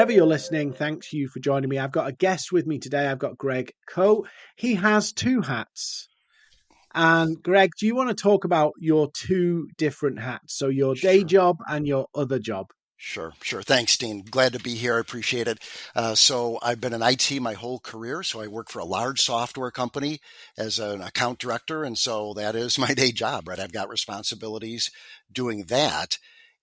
wherever you're listening, thanks you for joining me. I've got a guest with me today. I've got Greg Coe. He has two hats. And Greg, do you want to talk about your two different hats? So your day Sure. job and your other job. Sure. Thanks, Dean. Glad to be here. I appreciate it. So I've been in IT my whole career. So I work for a large software company as an account director. And so that is my day job, right? I've got responsibilities doing that.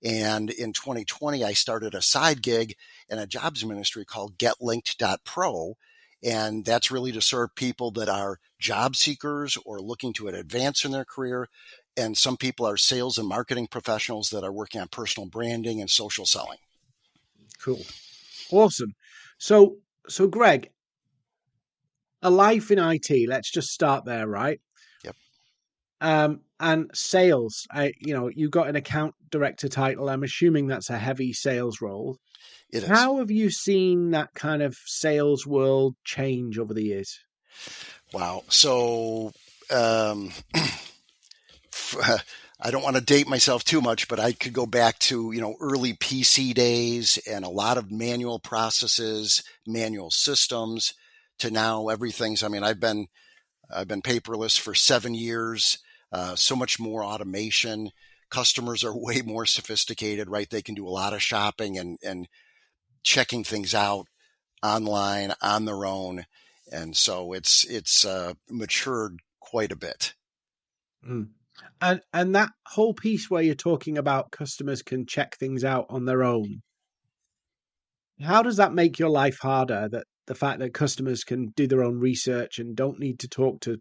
And in 2020, I started a side gig in a jobs ministry called GetLinked.pro. And that's really to serve people that are job seekers or looking to advance in their career. And some people are sales and marketing professionals that are working on personal branding and social selling. Cool. Awesome. So Greg, a life in IT, let's just start there, right? Yep. And sales, you got an account director title. I'm assuming that's a heavy sales role. It is. How have you seen that kind of sales world change over the years? Wow. So, I don't want to date myself too much, but I could go back to, early PC days and a lot of manual processes, manual systems to now everything's, I've been paperless for 7 years. So much more automation. Customers are way more sophisticated, right? They can do a lot of shopping and checking things out online on their own. And so it's matured quite a bit. Mm. And that whole piece where you're talking about customers can check things out on their own, how does that make your life harder? That the fact that customers can do their own research and don't need to talk to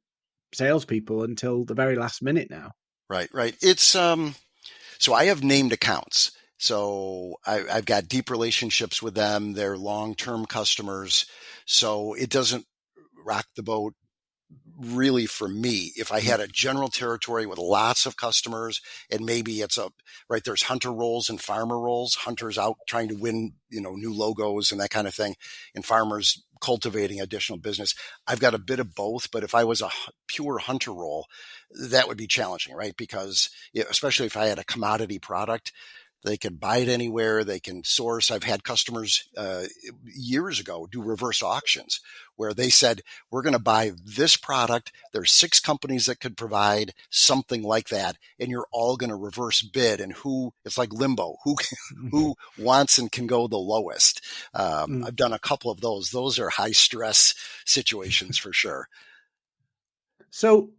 salespeople until the very last minute now. Right. It's so I have named accounts. So I've got deep relationships with them. They're long-term customers. So it doesn't rock the boat really for me. If I had a general territory with lots of customers and maybe there's hunter roles and farmer roles, hunters out trying to win, new logos and that kind of thing, and farmers cultivating additional business. I've got a bit of both, but if I was a pure hunter role, that would be challenging, right? Because especially if I had a commodity product, they can buy it anywhere. They can source. I've had customers years ago do reverse auctions where they said, we're going to buy this product. There's 6 companies that could provide something like that. And you're all going to reverse bid. And it's like limbo, who wants and can go the lowest. I've done a couple of those. Those are high stress situations for sure. So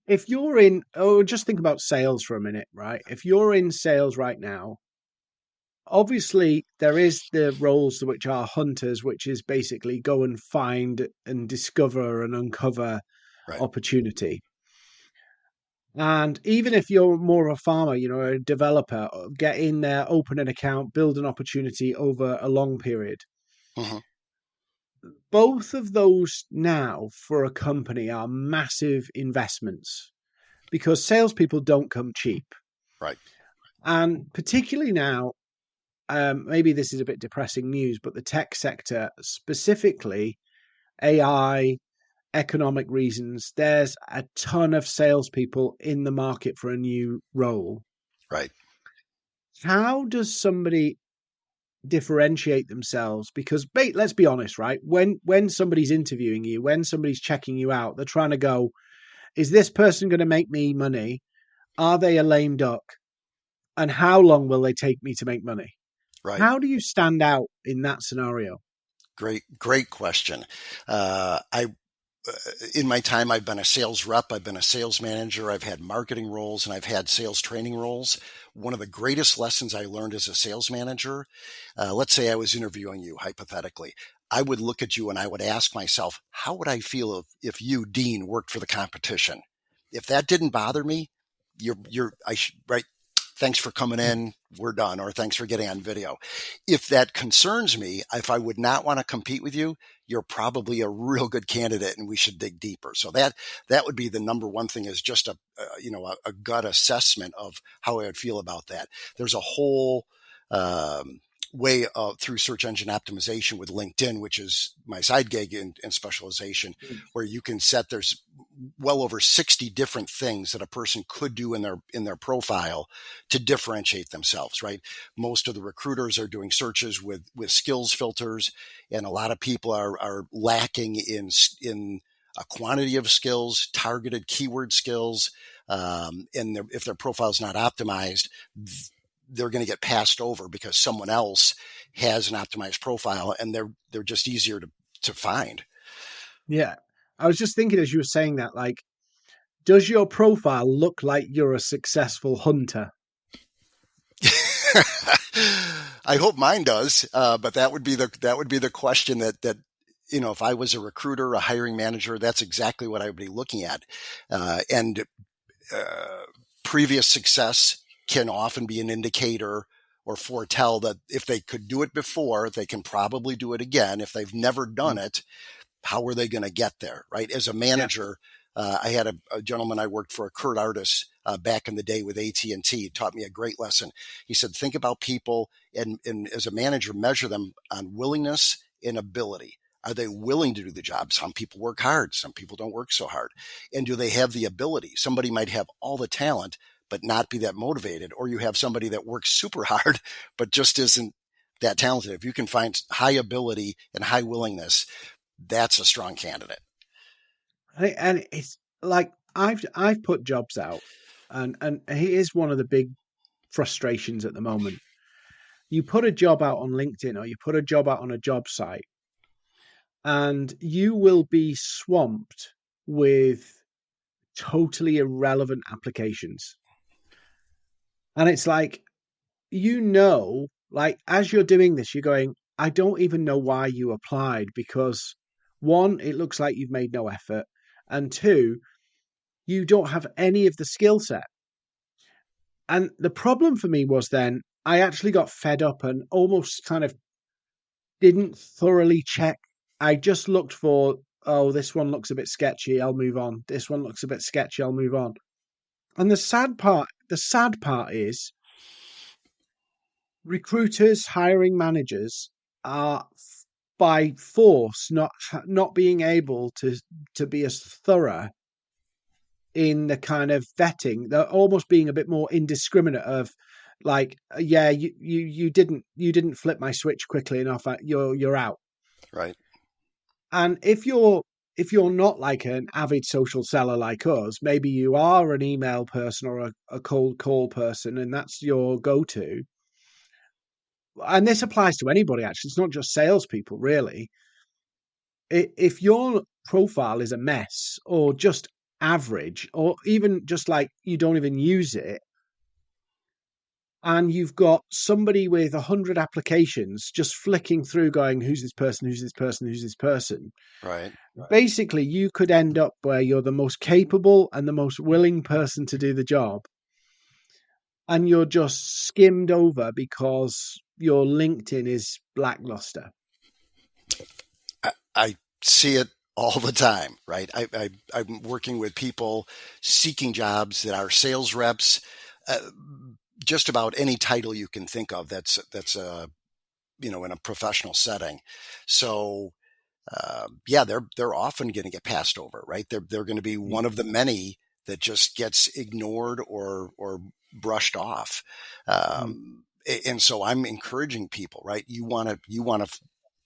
if you're just think about sales for a minute, right? If you're in sales right now, obviously there is the roles which are hunters, which is basically go and find and discover and uncover opportunity. And even if you're more of a farmer, a developer, get in there, open an account, build an opportunity over a long period. Mm-hmm. Both of those now for a company are massive investments because salespeople don't come cheap. Right. And particularly now, maybe this is a bit depressing news, but the tech sector, specifically AI, economic reasons, there's a ton of salespeople in the market for a new role. Right. How does somebody differentiate themselves? Because let's be honest, right? When somebody's interviewing you, when somebody's checking you out, they're trying to go, is this person going to make me money? Are they a lame duck? And how long will they take me to make money? Right. How do you stand out in that scenario? Great question. In my time, I've been a sales rep, I've been a sales manager, I've had marketing roles, and I've had sales training roles. One of the greatest lessons I learned as a sales manager, let's say I was interviewing you hypothetically, I would look at you and I would ask myself, how would I feel if you, Dean, worked for the competition? If that didn't bother me, right? Thanks for coming in. We're done. Or thanks for getting on video. If that concerns me, if I would not want to compete with you, you're probably a real good candidate and we should dig deeper. So that would be the number one thing, is just a gut assessment of how I would feel about that. There's a whole way through search engine optimization with LinkedIn, which is my side gig and specialization, Mm. where you can set, there's well over 60 different things that a person could do in their profile to differentiate themselves, right? Most of the recruiters are doing searches with skills filters, and a lot of people are lacking in a quantity of skills, targeted keyword skills, and if their profile is not optimized, they're going to get passed over because someone else has an optimized profile, and they're just easier to find. Yeah. I was just thinking as you were saying that, like, does your profile look like you're a successful hunter? I hope mine does, but that would be the question that if I was a recruiter, a hiring manager, that's exactly what I would be looking at, and previous success can often be an indicator or foretell that if they could do it before, they can probably do it again. If they've never done Mm. it, how are they going to get there, right? As a Yeah. manager, I had a gentleman I worked for, Kurt Artis, back in the day with AT&T. He taught me a great lesson. He said, think about people and as a manager, measure them on willingness and ability. Are they willing to do the job? Some people work hard. Some people don't work so hard. And do they have the ability? Somebody might have all the talent, but not be that motivated. Or you have somebody that works super hard, but just isn't that talented. If you can find high ability and high willingness, that's a strong candidate. And it's like I've put jobs out, and here's one of the big frustrations at the moment. You put a job out on LinkedIn or you put a job out on a job site, and you will be swamped with totally irrelevant applications. And it's like, like as you're doing this, you're going, I don't even know why you applied because one, it looks like you've made no effort. And two, you don't have any of the skill set. And the problem for me was then I actually got fed up and almost kind of didn't thoroughly check. I just looked for, oh, this one looks a bit sketchy, I'll move on. This one looks a bit sketchy, I'll move on. And the sad part is recruiters, hiring managers are by force not being able to be as thorough in the kind of vetting. They're almost being a bit more indiscriminate of like, yeah, you didn't flip my switch quickly enough. You're out. Right. And if you're not like an avid social seller like us, maybe you are an email person or a cold call person, and that's your go-to. And this applies to anybody actually. It's not just salespeople, really. If your profile is a mess or just average, or even just like you don't even use it, and you've got somebody with 100 applications just flicking through, going, "Who's this person? Who's this person? Who's this person?" Right. Basically, you could end up where you're the most capable and the most willing person to do the job, and you're just skimmed over because your LinkedIn is lackluster. I see it all the time, right? I'm working with people seeking jobs that are sales reps, uh, just about any title you can think of. In a professional setting. So yeah, they're often going to get passed over, right? They're going to be Mm, one of the many that just gets ignored or brushed off. mm, And so I'm encouraging people, right? You want to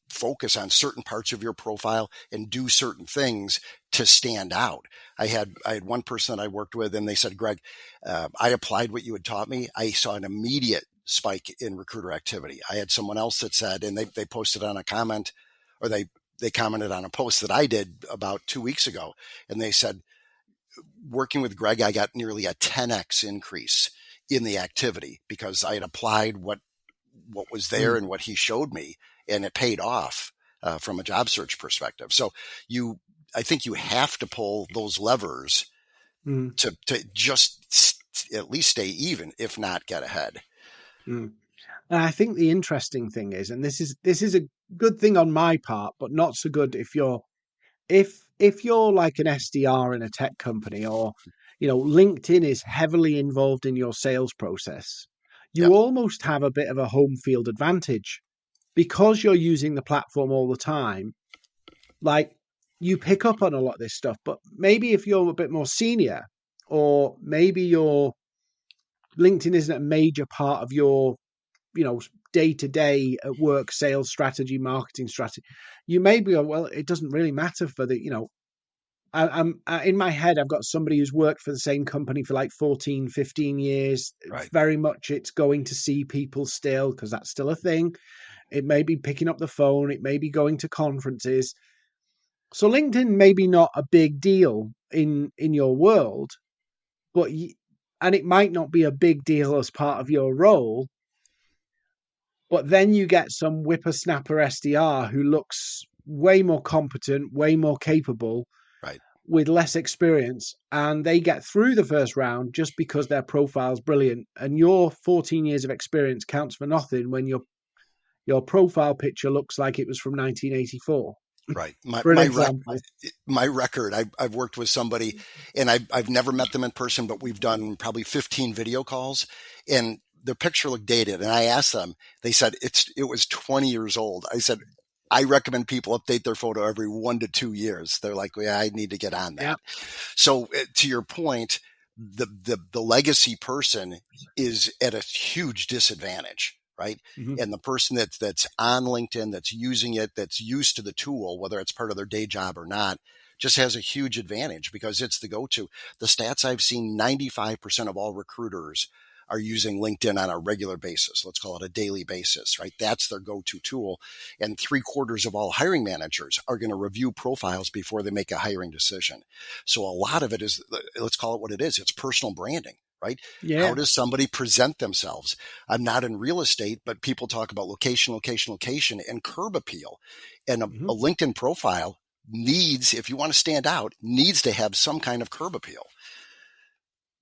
focus on certain parts of your profile and do certain things to stand out. I had one person that I worked with, and they said, Greg, I applied what you had taught me. I saw an immediate spike in recruiter activity. I had someone else that said, and they posted on a comment, or they commented on a post that I did about 2 weeks ago, and they said, working with Greg, I got nearly a 10x increase in the activity because I had applied what was there mm, and what he showed me, and it paid off from a job search perspective. So I think you have to pull those levers mm, to just at least stay even, if not get ahead. mm. And I think the interesting thing is, and this is a good thing on my part, but not so good if you're like an SDR in a tech company, or LinkedIn is heavily involved in your sales process. you almost have a bit of a home field advantage because you're using the platform all the time. Like, you pick up on a lot of this stuff, but maybe if you're a bit more senior, or maybe your LinkedIn isn't a major part of your, day to day at work, sales strategy, marketing strategy, you may be, well, it doesn't really matter for the, I'm in my head, I've got somebody who's worked for the same company for like 14, 15 years. Right. Very much it's going to see people still, because that's still a thing. It may be picking up the phone. It may be going to conferences. So LinkedIn may be not a big deal in your world, but and it might not be a big deal as part of your role. But then you get some whippersnapper SDR who looks way more competent, way more capable, Right. with less experience, and they get through the first round just because their profile's brilliant. And your 14 years of experience counts for nothing when your profile picture looks like it was from 1984, Right. for an example. My record, I've worked with somebody and I've never met them in person, but we've done probably 15 video calls and their picture looked dated. And I asked them, they said it was 20 years old. I said, I recommend people update their photo every 1 to 2 years. They're like, yeah, I need to get on Yeah. that. So to your point, the legacy person is at a huge disadvantage, right? Mm-hmm. And the person that's on LinkedIn, that's using it, that's used to the tool, whether it's part of their day job or not, just has a huge advantage because it's the go-to. The stats I've seen, 95% of all recruiters are using LinkedIn on a regular basis. Let's call it a daily basis, right? That's their go-to tool. And 3/4 of all hiring managers are going to review profiles before they make a hiring decision. So a lot of it is, let's call it what it is. It's personal branding, right? How Yeah. does somebody present themselves? I'm not in real estate, but people talk about location, location, location, and curb appeal. And Mm-hmm. a LinkedIn profile needs, if you want to stand out, needs to have some kind of curb appeal.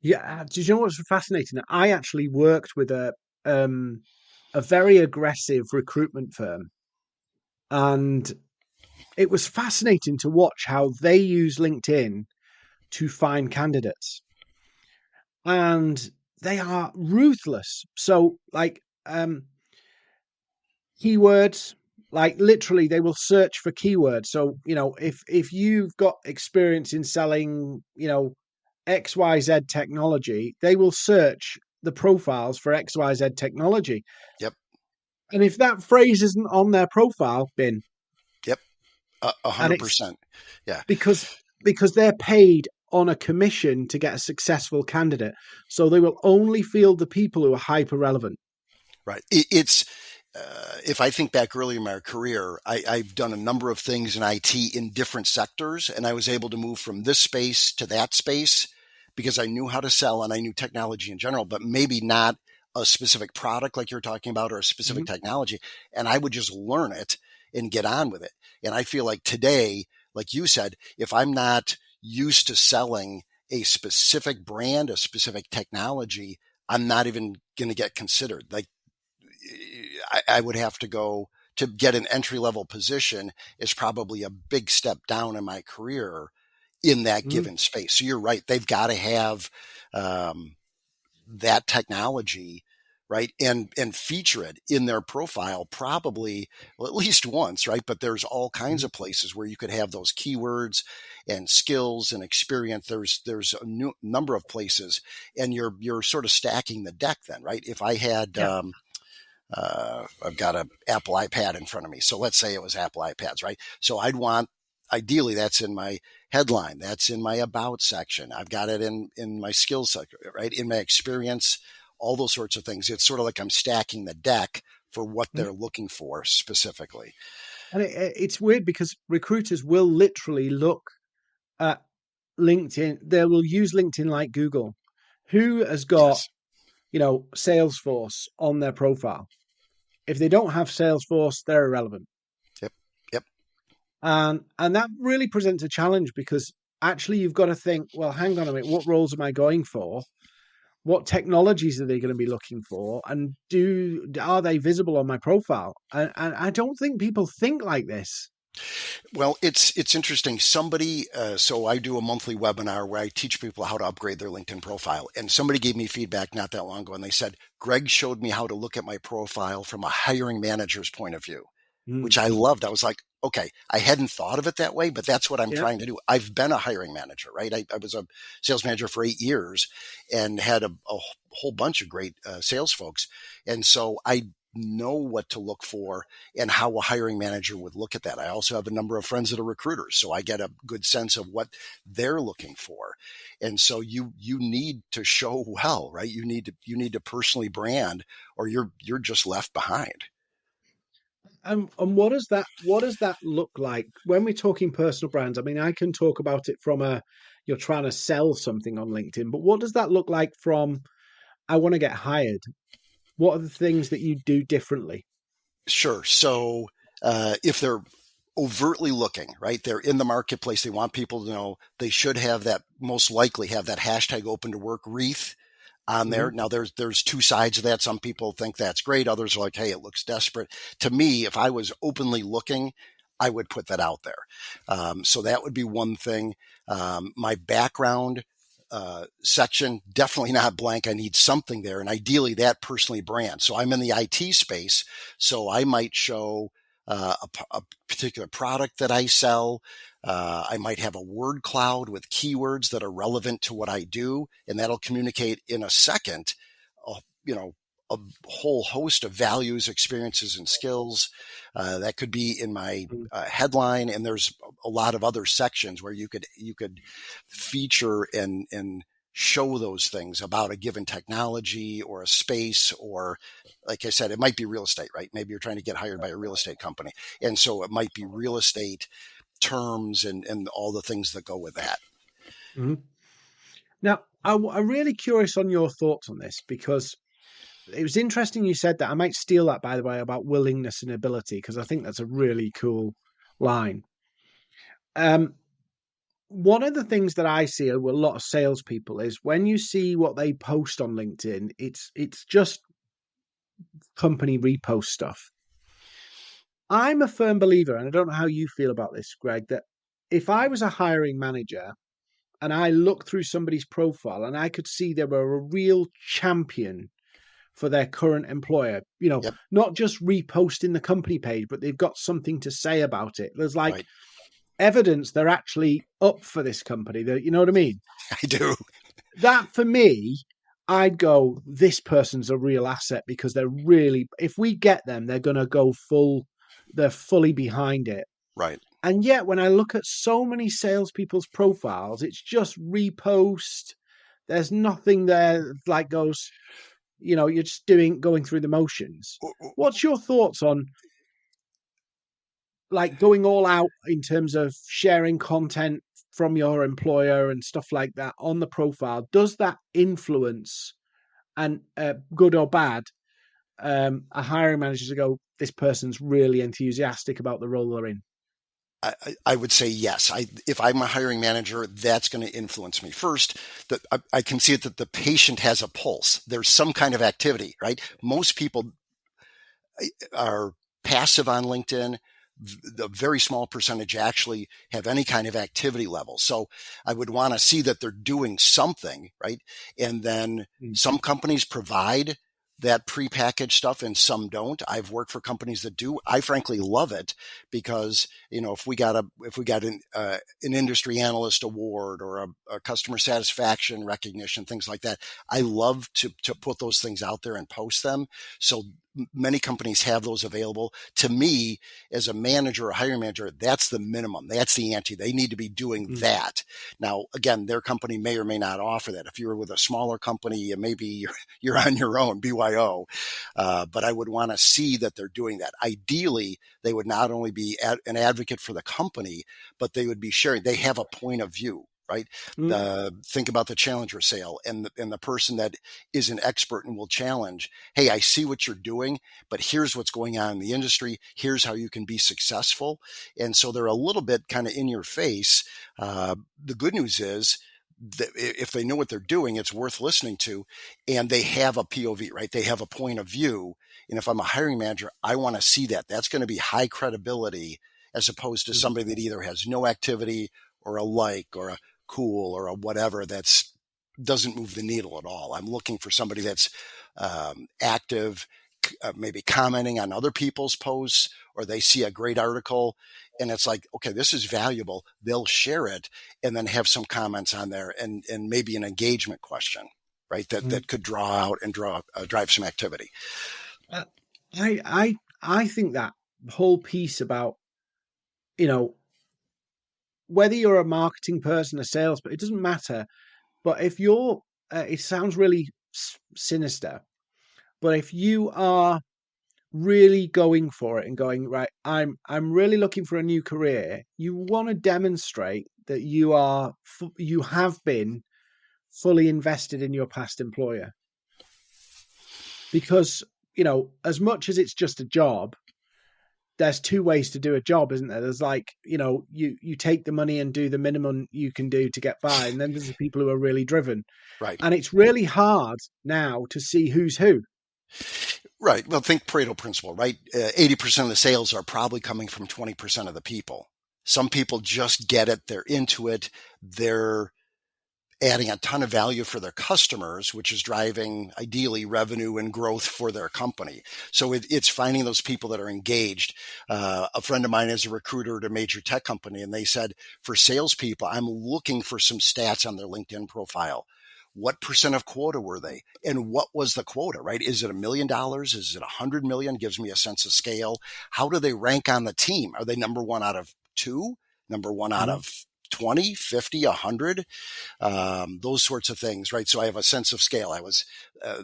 Yeah. Did you know what's fascinating? I actually worked with a very aggressive recruitment firm, and it was fascinating to watch how they use LinkedIn to find candidates. And they are ruthless. So, like, keywords, like literally they will search for keywords. So, if you've got experience in selling, XYZ technology, they will search the profiles for XYZ technology. Yep. And if that phrase isn't on their profile, bin. Yep. A And hundred it's percent. Yeah. because they're paid on a commission to get a successful candidate. So they will only field the people who are hyper relevant. Right. It's if I think back early in my career, I've done a number of things in IT in different sectors, and I was able to move from this space to that space because I knew how to sell and I knew technology in general, but maybe not a specific product like you're talking about or a specific Mhm. technology. And I would just learn it and get on with it. And I feel like today, like you said, if I'm not used to selling a specific brand, a specific technology, I'm not even going to get considered. Like I would have to go to get an entry level position is probably a big step down in my career in that Mhm. given space. So you're right. They've got to have that technology, right? And feature it in their profile probably, well, at least once, right? But there's all kinds Mhm. of places where you could have those keywords and skills and experience. There's a number of places and you're sort of stacking the deck then, right? If I had, Yeah. I've got an Apple iPad in front of me. So let's say it was Apple iPads, right? So I'd want, ideally, that's in my headline, that's in my about section. I've got it in my skills section, right? In my experience, all those sorts of things. It's sort of like I'm stacking the deck for what Mhm. they're looking for specifically. And it's weird because recruiters will literally look at LinkedIn. They will use LinkedIn like Google. Who has got, Yes. Salesforce on their profile? If they don't have Salesforce, they're irrelevant. Yep. Yep. And that really presents a challenge because actually you've got to think, well, hang on a minute, what roles am I going for? What technologies are they going to be looking for? And are they visible on my profile? And I don't think people think like this. Well, it's interesting. Somebody, so I do a monthly webinar where I teach people how to upgrade their LinkedIn profile, and somebody gave me feedback not that long ago, and they said Greg showed me how to look at my profile from a hiring manager's point of view, Mm. which I loved. I was like, okay, I hadn't thought of it that way, but that's what I'm Yeah. trying to do. I've been a hiring manager, right? I was a sales manager for 8 years and had a whole bunch of great sales folks. And so I know what to look for and how a hiring manager would look at that. I also have a number of friends that are recruiters, so I get a good sense of what they're looking for. And so you need to show well, right? You need to personally brand, or you're just left behind. And what does that look like when we're talking personal brands? I mean, I can talk about it from a you're trying to sell something on LinkedIn, but what does that look like from I want to get hired? What are the things that you do differently? Sure. So if they're overtly looking, right, they're in the marketplace, they want people to know, they should have that, most likely have that hashtag open to work wreath on there. Hmm. Now there's two sides of that. Some people think that's great. Others are like, hey, it looks desperate. To me, if I was openly looking, I would put that out there. So that would be one thing. My background section, definitely not blank. I need something there. And ideally that personally brand. So I'm in the IT space. So I might show a particular product that I sell. I might have a word cloud with keywords that are relevant to what I do, and that'll communicate in a second, uh, you know, a whole host of values, experiences, and skills. That could be in my headline, and there's a lot of other sections where you could feature and show those things about a given technology or a space, or like I said, it might be real estate, right? Maybe you're trying to get hired by a real estate company. And so it might be real estate terms and all the things that go with that. Hmm. Now, I'm really curious on your thoughts on this because it was interesting you said that. I might steal that, by the way, about willingness and ability, because I think that's a really cool line. Um, One of the things that I see with a lot of salespeople is when you see what they post on LinkedIn, it's just company repost stuff. I'm a firm believer, and I don't know how you feel about this, Greg, that if I was a hiring manager and I looked through somebody's profile and I could see they were a real champion for their current employer, Yep. not just reposting the company page, but they've got something to say about it. There's like Right. evidence they're actually up for this company. You know what I mean? I do. That for me, I'd go, this person's a real asset because they're really, if we get them, they're going to go full, they're fully behind it. Right. And yet, when I look at so many salespeople's profiles, it's just repost. There's nothing there like goes, you're just going through the motions. What's your thoughts on like going all out in terms of sharing content from your employer and stuff like that on the profile? Does that influence and good or bad a hiring manager to go, this person's really enthusiastic about the role they're in? I would say yes. If I'm a hiring manager, that's going to influence me. First, that I can see it that the patient has a pulse. There's some kind of activity, right? Most people are passive on LinkedIn. The very small percentage actually have any kind of activity level. So I would want to see that they're doing something, right? And then Mm. some companies provide that prepackaged stuff and some don't. I've worked for companies that do. I frankly love it because, if we got an industry analyst award or a customer satisfaction recognition, things like that, I love to put those things out there and post them. So many companies have those available. To me, as a manager or hiring manager, that's the minimum. That's the ante. They need to be doing Mm. that. Now, again, their company may or may not offer that. If you're with a smaller company, maybe you're on your own, BYO. But I would want to see that they're doing that. Ideally, they would not only be an advocate for the company, but they would be sharing. They have a point of view, right? Mm. Think about the challenger sale and the person that is an expert and will challenge. Hey, I see what you're doing, but here's what's going on in the industry. Here's how you can be successful. And so they're a little bit kind of in your face. The good news is that if they know what they're doing, it's worth listening to, and they have a POV, right? They have a point of view. And if I'm a hiring manager, I want to see that. That's going to be high credibility as opposed to Mhm. somebody that either has no activity or a like or a cool or a whatever that's doesn't move the needle at all. I'm looking for somebody that's active, maybe commenting on other people's posts, or they see a great article and it's like, okay, this is valuable. They'll share it and then have some comments on there and maybe an engagement question, right? That Mhm. could draw out and drive some activity. Uh, I think that whole piece about, you know, whether you're a marketing person, a sales, but it doesn't matter. But if you're, it sounds really sinister, but if you are really going for it and going, right, I'm really looking for a new career, you want to demonstrate that you have been fully invested in your past employer, because, as much as it's just a job, there's two ways to do a job, isn't there? There's, like, you take the money and do the minimum you can do to get by, and then there's the people who are really driven. Right. And it's really hard now to see who's who. Right. Well, think Pareto principle, right? 80% of the sales are probably coming from 20% of the people. Some people just get it. They're into it. They're adding a ton of value for their customers, which is driving ideally revenue and growth for their company. So it's finding those people that are engaged. A friend of mine is a recruiter at a major tech company, and they said for salespeople, I'm looking for some stats on their LinkedIn profile. What percent of quota were they? And what was the quota, right? Is it $1 million? Is it 100 million? Gives me a sense of scale. How do they rank on the team? Are they number one out of two? Number one out Mhm. of 20, 50, 100? Those sorts of things, right? So I have a sense of scale.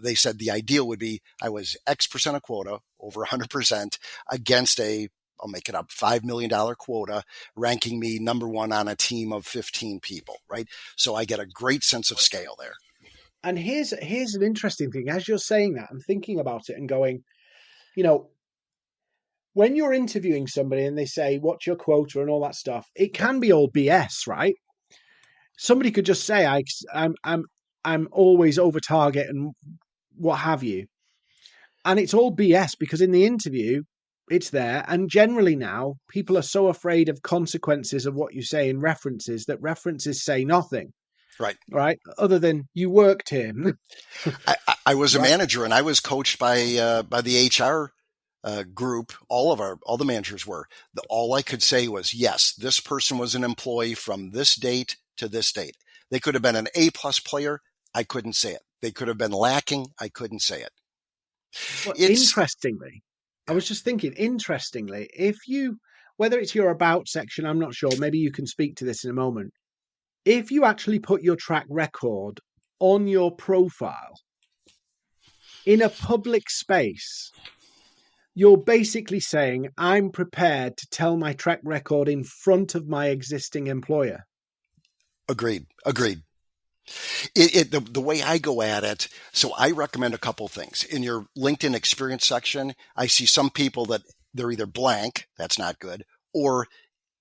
They said the ideal would be I was X percent of quota, over 100% against I'll make it up, $5 million quota, ranking me number one on a team of 15 people, right? So I get a great sense of scale there. And here's an interesting thing. As you're saying that, I'm thinking about it and going, you know, when you're interviewing somebody and they say, "What's your quota?" and all that stuff, it Yep. can be all BS, right? Somebody could just say, I'm always over target and what have you, and it's all BS because in the interview, it's there. And generally now, people are so afraid of consequences of what you say in references that references say nothing, Right. right? Other than you worked here, I was a right? manager and I was coached by the HR group. All the managers were. All I could say was, yes, this person was an employee from this date to this date. They could have been an A+ player. I couldn't say it. They could have been lacking. I couldn't say it. But It's interestingly, I yeah, was just thinking, interestingly, whether it's your about section, I'm not sure, maybe you can speak to this in a moment. If you actually put your track record on your profile in a public space, you're basically saying, I'm prepared to tell my track record in front of my existing employer. agreed. Agreed. The way I go at it, so I recommend a couple things. In your LinkedIn experience section, I see some people that they're either blank, that's not good, or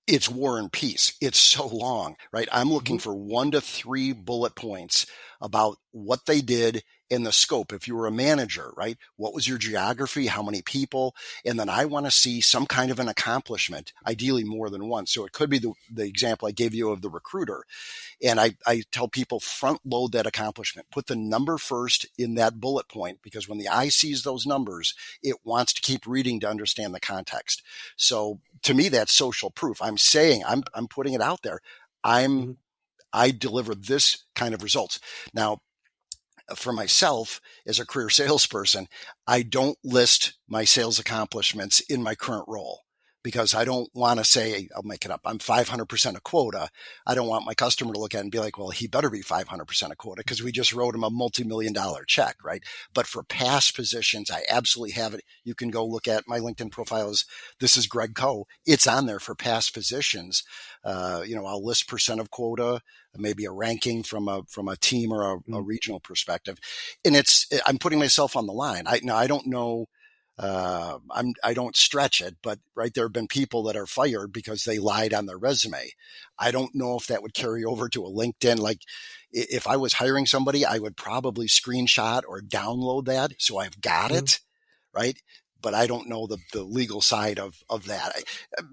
it's War and Peace. It's so long, right? I'm looking Mhm. for 1 to 3 bullet points about what they did in the scope. If you were a manager, right? What was your geography? How many people? And then I want to see some kind of an accomplishment, ideally more than one. So it could be the example I gave you of the recruiter. And I tell people front load that accomplishment, put the number first in that bullet point, because when the eye sees those numbers, it wants to keep reading to understand the context. So to me, that's social proof. I'm saying I'm putting it out there. I'm, Mhm. I deliver this kind of results. Now, for myself as a career salesperson, I don't list my sales accomplishments in my current role because I don't want to say, I'll make it up, I'm 500% a quota. I don't want my customer to look at it and be like, well, he better be 500% a quota because we just wrote him a multi-million dollar check, right? But for past positions, I absolutely have it. You can go look at my LinkedIn profiles. This is Greg Coe. It's on there for past positions. I'll list percent of quota, maybe a ranking from a team or a Mhm. regional perspective, and I'm putting myself on the line. I don't know. I don't stretch it, but right, there have been people that are fired because they lied on their resume. I don't know if that would carry over to a LinkedIn. Like if I was hiring somebody, I would probably screenshot or download that so I've got Mhm. it, right? But I don't know the legal side of that.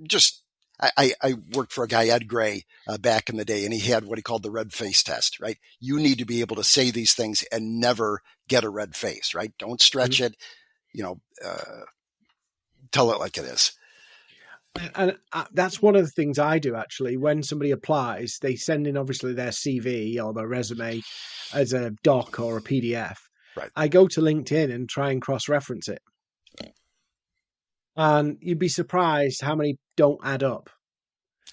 Just I worked for a guy, Ed Gray, back in the day, and he had what he called the red face test, right? You need to be able to say these things and never get a red face, right? Don't stretch Mhm. it, you know, uh, tell it like it is. And that's one of the things I do actually. When somebody applies, they send in obviously their CV or their resume as a doc or a PDF. Right. I go to LinkedIn and try and cross reference it. And you'd be surprised how many don't add up.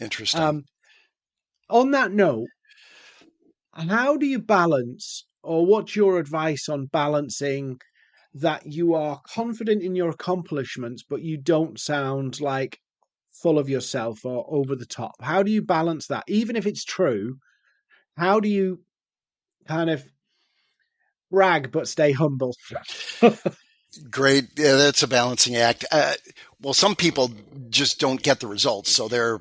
Interesting. Um, on that note, how do you balance, or what's your advice on balancing that you are confident in your accomplishments, but you don't sound like full of yourself or over the top? How do you balance that? Even if it's true, how do you kind of brag but stay humble? Great. Yeah, that's a balancing act. Well, some people just don't get the results, so they're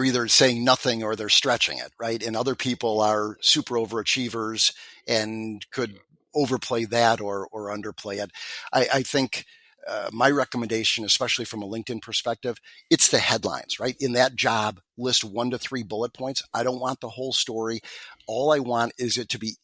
either saying nothing or they're stretching it, right? And other people are super overachievers and could overplay that or underplay it. I think my recommendation, especially from a LinkedIn perspective, it's the headlines, right? In that job, list 1 to 3 bullet points. I don't want the whole story. All I want is it to be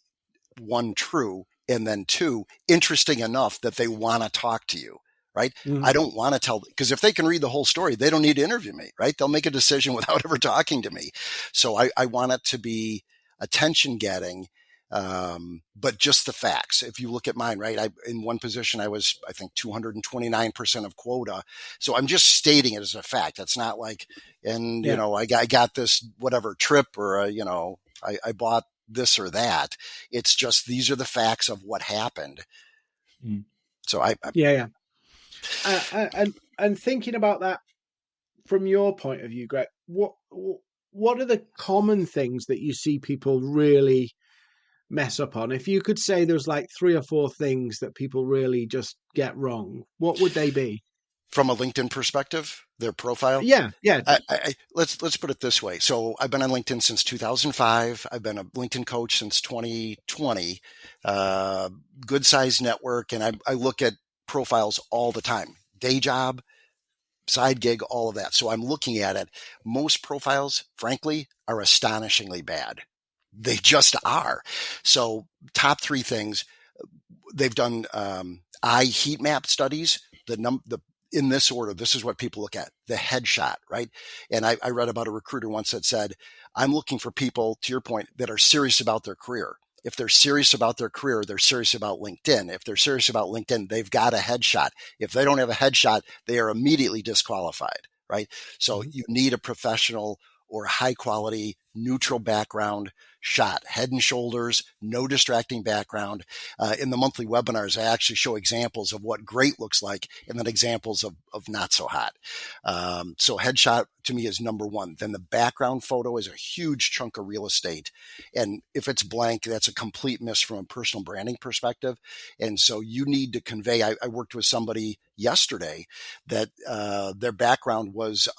one, true, and then two, interesting enough that they want to talk to you, right? I Mhm. don't want to tell, because if they can read the whole story, they don't need to interview me, right? They'll make a decision without ever talking to me. So I want it to be attention getting, but just the facts. If you look at mine, right? In one position, I think 229% of quota. So I'm just stating it as a fact. It's not like, and Yeah. I got this whatever trip or, I bought this or that. It's just, these are the facts of what happened. Mm. So Yeah, yeah. And thinking about that from your point of view, Greg, what are the common things that you see people really mess up on? If you could say there's like three or four things that people really just get wrong, what would they be? from a LinkedIn perspective, their profile, Yeah, yeah. let's put it this way. So I've been on LinkedIn since 2005. I've been a LinkedIn coach since 2020. Uh, Good sized network, and I look at profiles all the time. Day job, side gig, all of that. So I'm looking at it. Most profiles, frankly, are astonishingly bad. They just are. So top three things they've done: eye heat map studies. The in this order, this is what people look at: the headshot, right? And I read about a recruiter once that said, "I'm looking for people, to your point, that are serious about their career." If they're serious about their career, they're serious about LinkedIn. If they're serious about LinkedIn, they've got a headshot. If they don't have a headshot, they are immediately disqualified, right? So Mhm. you need a professional or high quality neutral background shot, head and shoulders, no distracting background. In the monthly webinars, I actually show examples of what great looks like and then examples of not so hot. So headshot to me is number one. Then the background photo is a huge chunk of real estate. And if it's blank, that's a complete miss from a personal branding perspective. And so you need to convey, I worked with somebody yesterday that their background was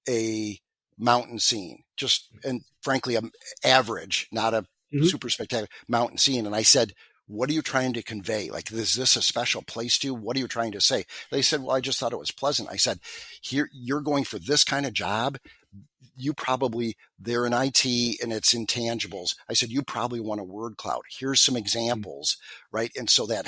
a mountain scene, just, and frankly, average, not a Mhm. super spectacular mountain scene. And I said, what are you trying to convey? Like, is this a special place to you? What are you trying to say? They said, well, I just thought it was pleasant. I said, here, you're going for this kind of job. You probably, they're in IT and it's intangibles. I said, you probably want a word cloud. Here's some Mm. examples, right? And so that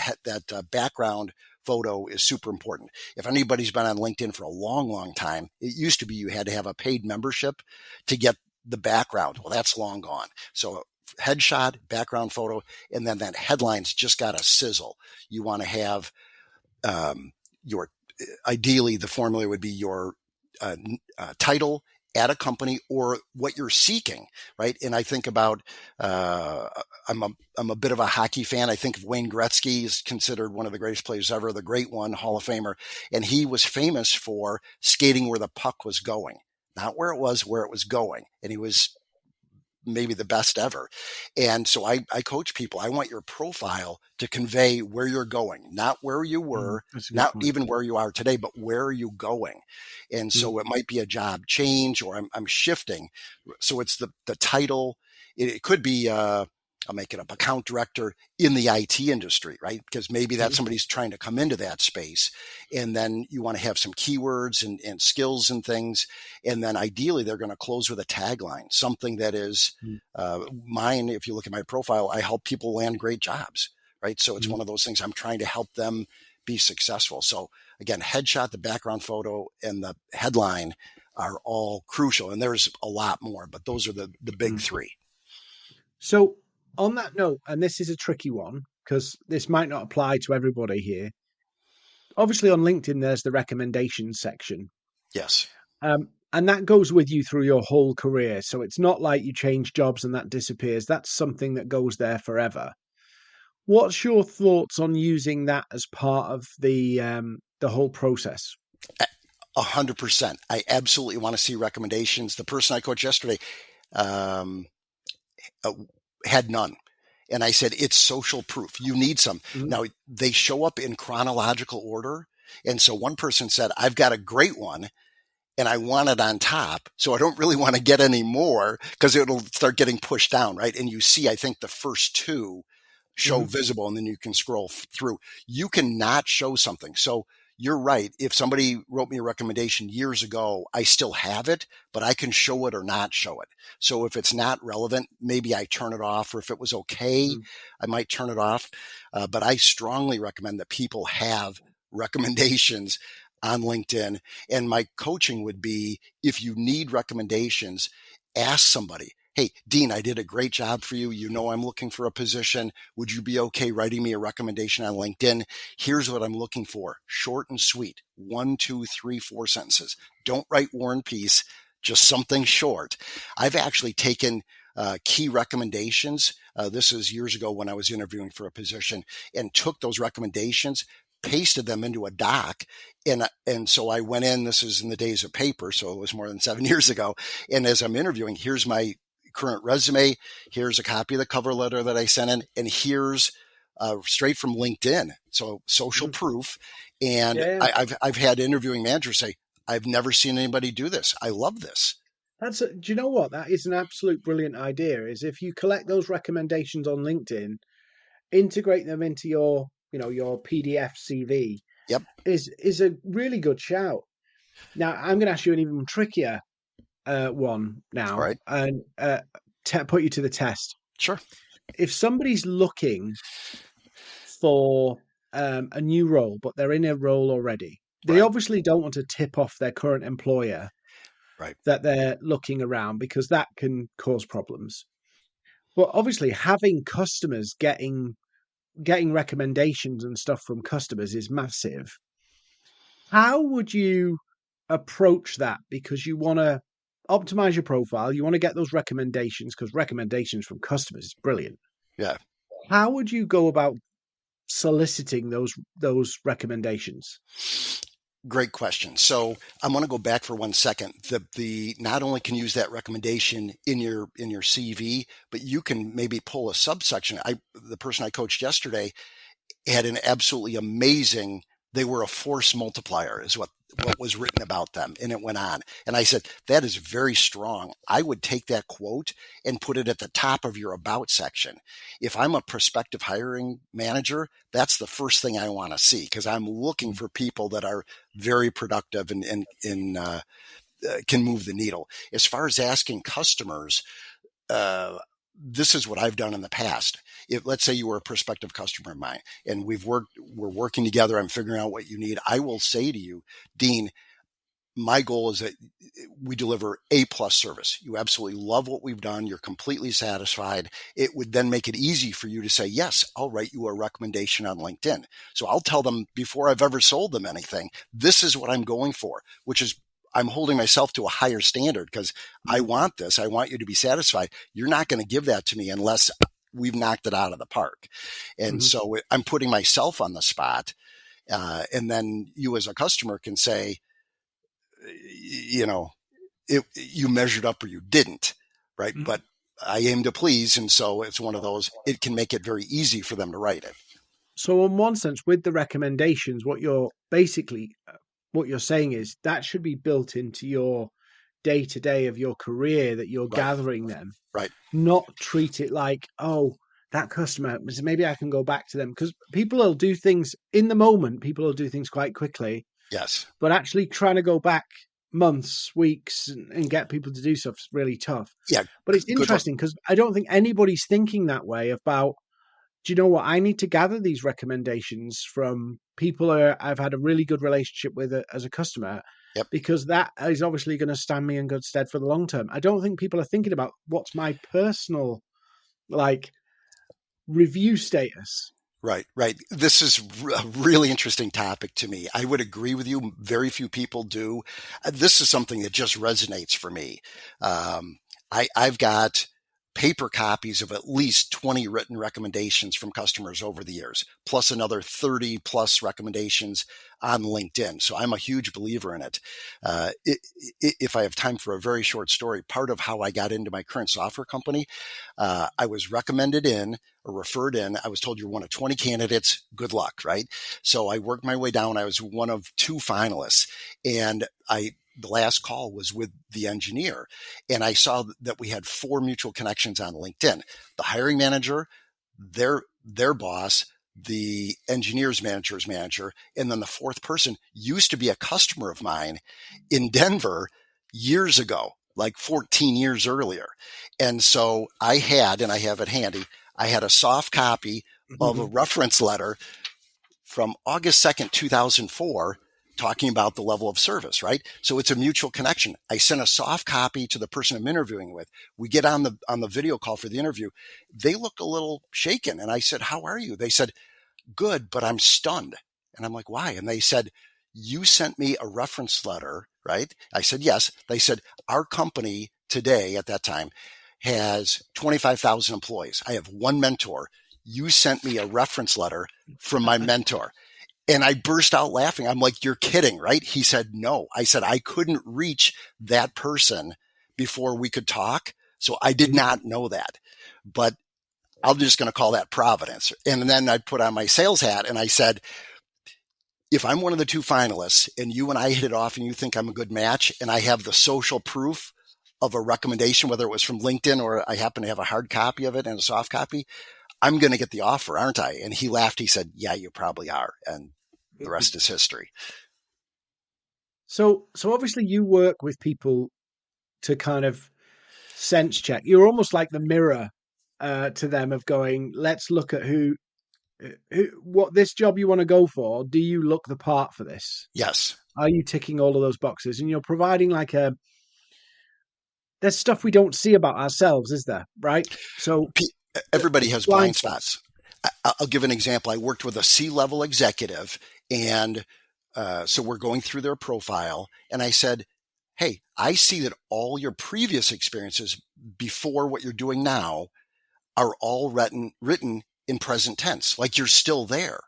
background photo is super important. If anybody's been on LinkedIn for a long, long time, it used to be you had to have a paid membership to get the background. Well, that's long gone. So headshot, background photo, and then that headline's just got to sizzle. You want to have your, ideally, the formula would be your title at a company or what you're seeking, right? And I think about, uh, I'm a bit of a hockey fan. I think of Wayne Gretzky is considered one of the greatest players ever, the great one, Hall of Famer. And he was famous for skating where the puck was going, not where it was going. And he was maybe the best ever. And so I coach people. I want your profile to convey where you're going, not where you Mm. were, That's a good not point. even where you are today, but where are you going? And Mm. so it might be a job change or I'm shifting. So it's the title. It could be, I'll make it up, account director in the IT industry, right? Because maybe that Mhm. somebody's trying to come into that space. And then you want to have some keywords and skills and things. And then ideally, they're going to close with a tagline, something that is Mhm. mine. If you look at my profile, I help people land great jobs, right? So it's Mhm. one of those things I'm trying to help them be successful. So again, headshot, the background photo, and the headline are all crucial. And there's a lot more, but those are the big Mhm. three. So, on that note, and this is a tricky one because this might not apply to everybody here. Obviously, on LinkedIn, there's the recommendations section, Yes. and that goes with you through your whole career. So it's not like you change jobs and that disappears. That's something that goes there forever. What's your thoughts on using that as part of the whole process? 100%. I absolutely want to see recommendations. The person I coached yesterday um, uh, had none. And I said, it's social proof. You need some. Mhm. Now, they show up in chronological order. And so one person said, I've got a great one and I want it on top. So I don't really want to get any more because it'll start getting pushed down, right? And you see, I think the first two show Mhm. visible and then you can scroll through. You cannot show something. So you're right. If somebody wrote me a recommendation years ago, I still have it, but I can show it or not show it. So if it's not relevant, maybe I turn it off, or if it was okay, Mhm. I might turn it off. But I strongly recommend that people have recommendations on LinkedIn. And my coaching would be, if you need recommendations, ask somebody. Hey, Dean, I did a great job for you. You know, I'm looking for a position. Would you be okay writing me a recommendation on LinkedIn? Here's what I'm looking for. Short and sweet. 1, 2, 3, 4 sentences. Don't write War and Peace, just something short. I've actually taken key recommendations. This is years ago when I was interviewing for a position, and took those recommendations, pasted them into a doc. And so I went in, this is in the days of paper, so it was more than 7 years ago. And as I'm interviewing, here's my current resume. Here's a copy of the cover letter that I sent in, and here's straight from LinkedIn. So social Mhm. proof. And Yeah, yeah. I've had interviewing managers say, I've never seen anybody do this. I love this. Do you know what? That is an absolute brilliant idea. Is if you collect those recommendations on LinkedIn, integrate them into your PDF CV Yep. is a really good shout. Now, I'm going to ask you an even trickier one All now, right. and put you to the test. Sure. If somebody's looking for a new role, but they're in a role already, they Right. obviously don't want to tip off their current employer Right. that they're looking around because that can cause problems. But obviously, having customers getting recommendations and stuff from customers is massive. How would you approach that? Because you want to optimize your profile, you want to get those recommendations because recommendations from customers is brilliant. Yeah. How would you go about soliciting those recommendations? Great question. So I'm going to go back for 1 second. The not only can you use that recommendation in your CV, but you can maybe pull a subsection. The person I coached yesterday had an absolutely amazing, they were a force multiplier is what was written about them, and it went on. And I said, that is very strong. I would take that quote and put it at the top of your about section. If I'm a prospective hiring manager, that's the first thing I want to see, because I'm looking Mm. for people that are very productive and can move the needle. As far as asking customers, uh, this is what I've done in the past. If let's say you were a prospective customer of mine and we're working together, I'm figuring out what you need. I will say to you, Dean, my goal is that we deliver A plus service. You absolutely love what we've done. You're completely satisfied. It would then make it easy for you to say, yes, I'll write you a recommendation on LinkedIn. So I'll tell them before I've ever sold them anything, this is what I'm going for, which is I'm holding myself to a higher standard because I Mm. want this. I want you to be satisfied. You're not going to give that to me unless we've knocked it out of the park. And Mhm. so I'm putting myself on the spot. And then you as a customer can say, you know, you measured up or you didn't, right? Mhm. But I aim to please. And so it's one of those, it can make it very easy for them to write it. So, in one sense, with the recommendations, what you're saying is that should be built into your day to day of your career that you're Right. gathering them, Right. not treat it like, oh, that customer, maybe I can go back to them, because people will do things in the moment. People will do things quite quickly, Yes. but actually trying to go back months, weeks, and get people to do stuff is really tough. Yeah. But it's Good luck. interesting because I don't think anybody's thinking that way about, do you know what? I need to gather these recommendations from people I've had a really good relationship with as a customer, Yep. because that is obviously going to stand me in good stead for the long term. I don't think people are thinking about what's my personal, like, review status. Right, right. This is a really interesting topic to me. I would agree with you. Very few people do. This is something that just resonates for me. Um, I've got paper copies of at least 20 written recommendations from customers over the years, plus another 30 plus recommendations on LinkedIn. So I'm a huge believer in it. If I have time for a very short story, part of how I got into my current software company, I was recommended in or referred in. I was told you're one of 20 candidates. Good luck, right? So I worked my way down. I was one of two finalists, and the last call was with the engineer, and I saw that we had four mutual connections on LinkedIn: the hiring manager, their boss, the engineer's manager's manager, and then the fourth person used to be a customer of mine in Denver years ago, like 14 years earlier. And so I had, and I have it handy, I had a soft copy of a reference letter from August 2nd, 2004, talking about the level of service, right? So it's a mutual connection. I sent a soft copy to the person I'm interviewing with. We get on the video call for the interview. They looked a little shaken. And I said, "How are you?" They said, "Good, but I'm stunned." And I'm like, "Why?" And they said, "You sent me a reference letter," right? I said, "Yes." They said, "Our company today," at that time, has 25,000 employees. I have one mentor. You sent me a reference letter from my mentor." And I burst out laughing. I'm like, "You're kidding, right?" He said, "No." I said, "I couldn't reach that person before we could talk. So I did not know that, but I'm just going to call that Providence." And then I put on my sales hat and I said, "If I'm one of the two finalists and you and I hit it off and you think I'm a good match and I have the social proof of a recommendation, whether it was from LinkedIn or I happen to have a hard copy of it and a soft copy, I'm going to get the offer, aren't I?" And he laughed. He said, "Yeah, you probably are." And the rest is history. So obviously you work with people to kind of sense check. You're almost like the mirror to them, of going, let's look at what this job you want to go for. Do you look the part for this? Yes. Are you ticking all of those boxes? And you're providing like there's stuff we don't see about ourselves, is there? Right? So Everybody has blind blind spots. spots. I'll give an example. I worked with a C-level executive, and so we're going through their profile, and I said, "Hey, I see that all your previous experiences before what you're doing now are all written in present tense, like you're still there."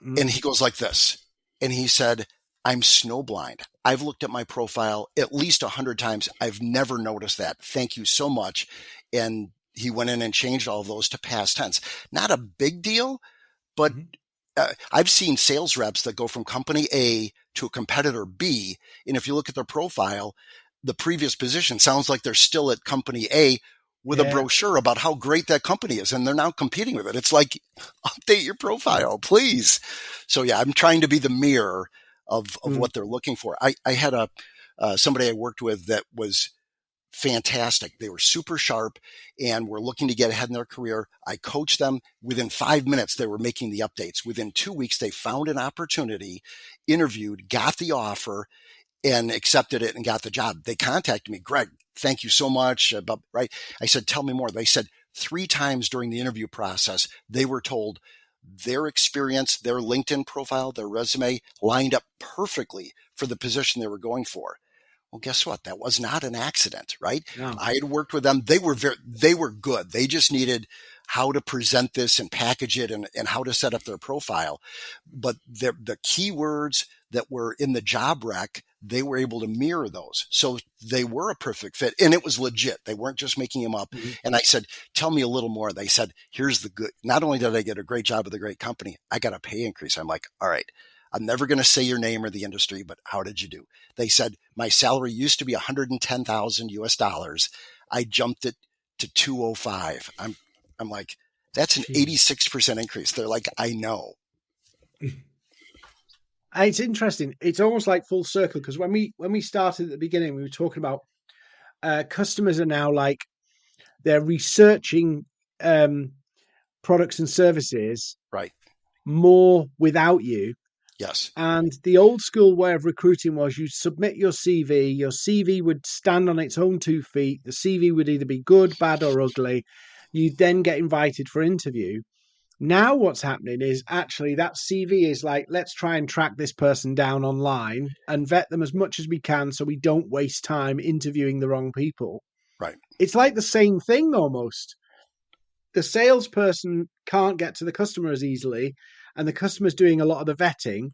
And Mm, he goes like this. And he said, "I'm snowblind. I've looked at my profile at least 100 times. I've never noticed that. Thank you so much." And he went in and changed all of those to past tense. Not a big deal, but mhm. I've seen sales reps that go from company A to a competitor B. And if you look at their profile, the previous position sounds like they're still at company A with a Yeah. brochure about how great that company is. And they're now competing with it. It's like, update your profile, please. So yeah, I'm trying to be the mirror of Mm, what they're looking for. I had somebody I worked with that was fantastic. They were super sharp and were looking to get ahead in their career. I coached them. Within 5 minutes, they were making the updates. Within 2 weeks, they found an opportunity, interviewed, got the offer, and accepted it and got the job. They contacted me, "Greg, thank you so much." Right. I said, "Tell me more." They said 3 times during the interview process, they were told their experience, their LinkedIn profile, their resume lined up perfectly for the position they were going for. Well, guess what? That was not an accident, right? no. I had worked with them. They were good. They just needed how to present this and package it and how to set up their profile. But the keywords that were in the job rec, they were able to mirror those. So they were a perfect fit and it was legit. They weren't just making them up. Mhm. And I said, "Tell me a little more." They said, "Here's the good. Not only did I get a great job with a great company, I got a pay increase." I'm like, "All right, I'm never going to say your name or the industry, but how did you do?" They said, "My salary used to be 110,000 US dollars. I jumped it to 205." I'm like, That's an Jeez. 86% increase. They're like, I know. It's interesting. It's almost like full circle because when we started at the beginning, we were talking about customers are now like they're researching um, products and services Right. more without you. Yes. And the old school way of recruiting was you submit your CV would stand on its own 2 feet. The CV would either be good, bad, or ugly. You then get invited for interview. Now, what's happening is actually that CV is like, let's try and track this person down online and vet them as much as we can so we don't waste time interviewing the wrong people. Right. It's like the same thing almost. The salesperson can't get to the customer as easily, and the customer's doing a lot of the vetting.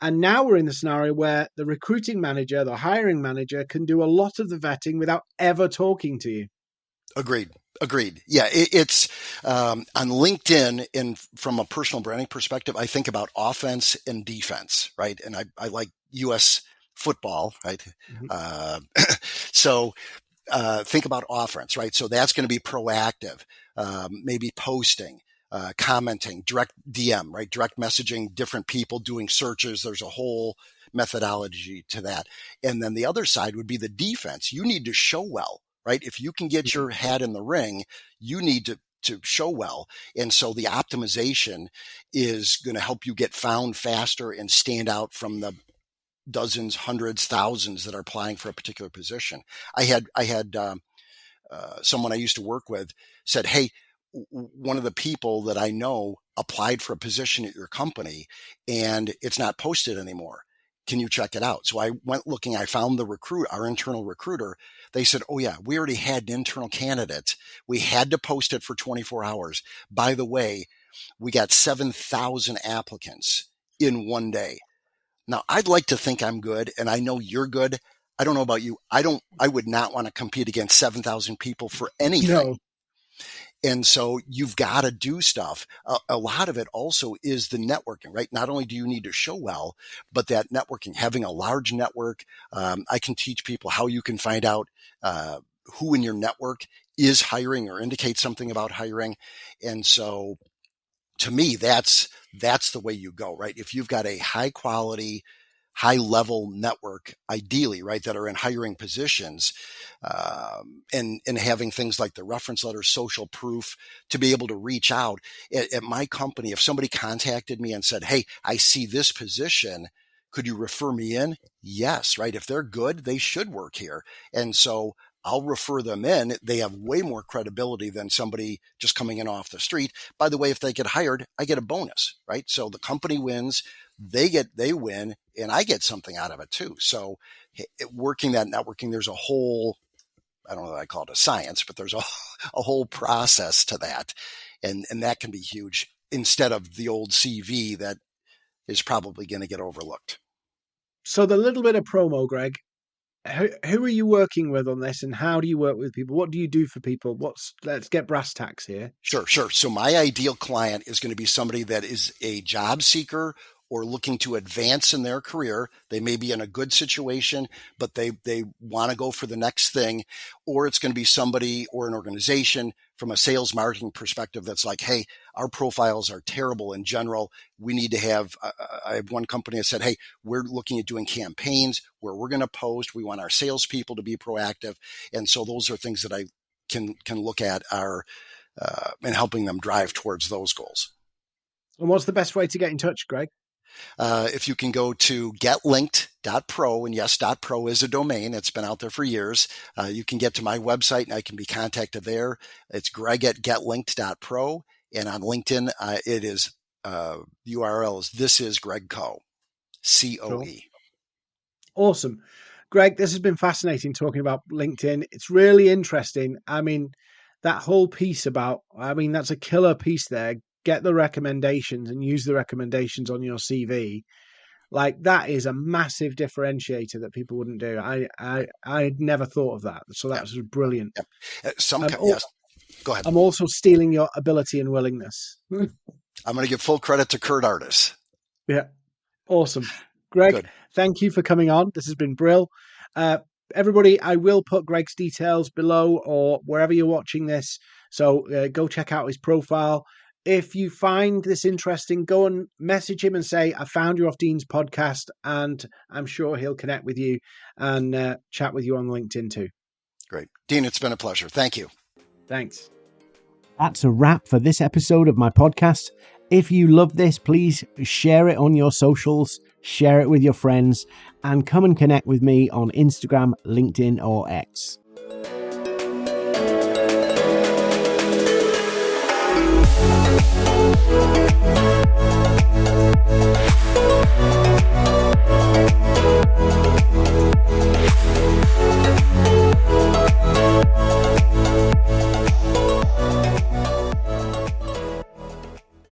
And now we're in the scenario where the recruiting manager, the hiring manager, can do a lot of the vetting without ever talking to you. Agreed. Agreed. Yeah, it's on LinkedIn. And from a personal branding perspective, I think about offense and defense, right? And I like U.S. football, right? Mhm. Uh, so think about offense, right? So that's going to be proactive, maybe posting, commenting, direct DM, right? Direct messaging different people, doing searches. There's a whole methodology to that. And then the other side would be the defense. You need to show well, right? If you can get Mhm. your hat in the ring, you need to show well. And so the optimization is going to help you get found faster and stand out from the dozens, hundreds, thousands that are applying for a particular position. I had someone I used to work with said, "Hey, one of the people that I know applied for a position at your company, and it's not posted anymore. Can you check it out?" So I went looking. I found our internal recruiter. They said, "Oh yeah, we already had an internal candidate. We had to post it for 24 hours. By the way, we got 7,000 applicants in one day." Now, I'd like to think I'm good, and I know you're good. I don't know about you. I would not want to compete against 7,000 people for anything. No. And so you've got to do stuff. A lot of it also is the networking, right? Not only do you need to show well, but that networking, having a large network. I can teach people how you can find out who in your network is hiring or indicates something about hiring. And so to me, that's the way you go, right? If you've got a high quality, high level network, ideally, right, that are in hiring positions, and having things like the reference letter, social proof to be able to reach out at my company. If somebody contacted me and said, "Hey, I see this position. Could you refer me in?" Yes, right. If they're good, they should work here. And so I'll refer them in. They have way more credibility than somebody just coming in off the street. By the way, if they get hired, I get a bonus, right? So the company wins, they win, and I get something out of it too. So working that networking, there's a whole, I don't know that I call it a science, but there's a whole process to that. And that can be huge instead of the old CV that is probably going to get overlooked. So the little bit of promo, Greg. Who are you working with on this, and how do you work with people? What do you do for people? Let's get brass tacks here. Sure, sure. So my ideal client is going to be somebody that is a job seeker or looking to advance in their career. They may be in a good situation, but they want to go for the next thing. Or it's going to be somebody or an organization from a sales marketing perspective that's like, "Hey, our profiles are terrible in general. We need to have," I have one company that said, "Hey, we're looking at doing campaigns where we're going to post. We want our salespeople to be proactive." And so those are things that I can look at are and helping them drive towards those goals. And what's the best way to get in touch, Greg? If you can go to getlinked.pro, and yes, .pro is a domain. It's been out there for years. You can get to my website and I can be contacted there. It's Greg at getlinked.pro. And on LinkedIn, it is URL is This Is Greg Co. Cool. COE. Awesome. Greg, this has been fascinating talking about LinkedIn. It's really interesting. I mean, that whole piece about, I mean, that's a killer piece there. Get the recommendations and use the recommendations on your CV. Like that is a massive differentiator that people wouldn't do. I'd never thought of that. So that Yep. was brilliant. Yep. I'm Yes. Go ahead. I'm also stealing your ability and willingness. I'm going to give full credit to Kurt Artis. Yeah. Awesome. Greg, Good. thank you for coming on. This has been Brill. Uh, Everybody, I will put Greg's details below or wherever you're watching this. So go check out his profile. if you find this interesting, go and message him and say, I found you off Dean's podcast, and I'm sure he'll connect with you and chat with you on LinkedIn too. Great. Dean, it's been a pleasure. Thank you. Thanks. That's a wrap for this episode of my podcast. If you love this, please share it on your socials, share it with your friends, and come and connect with me on Instagram, LinkedIn, or X.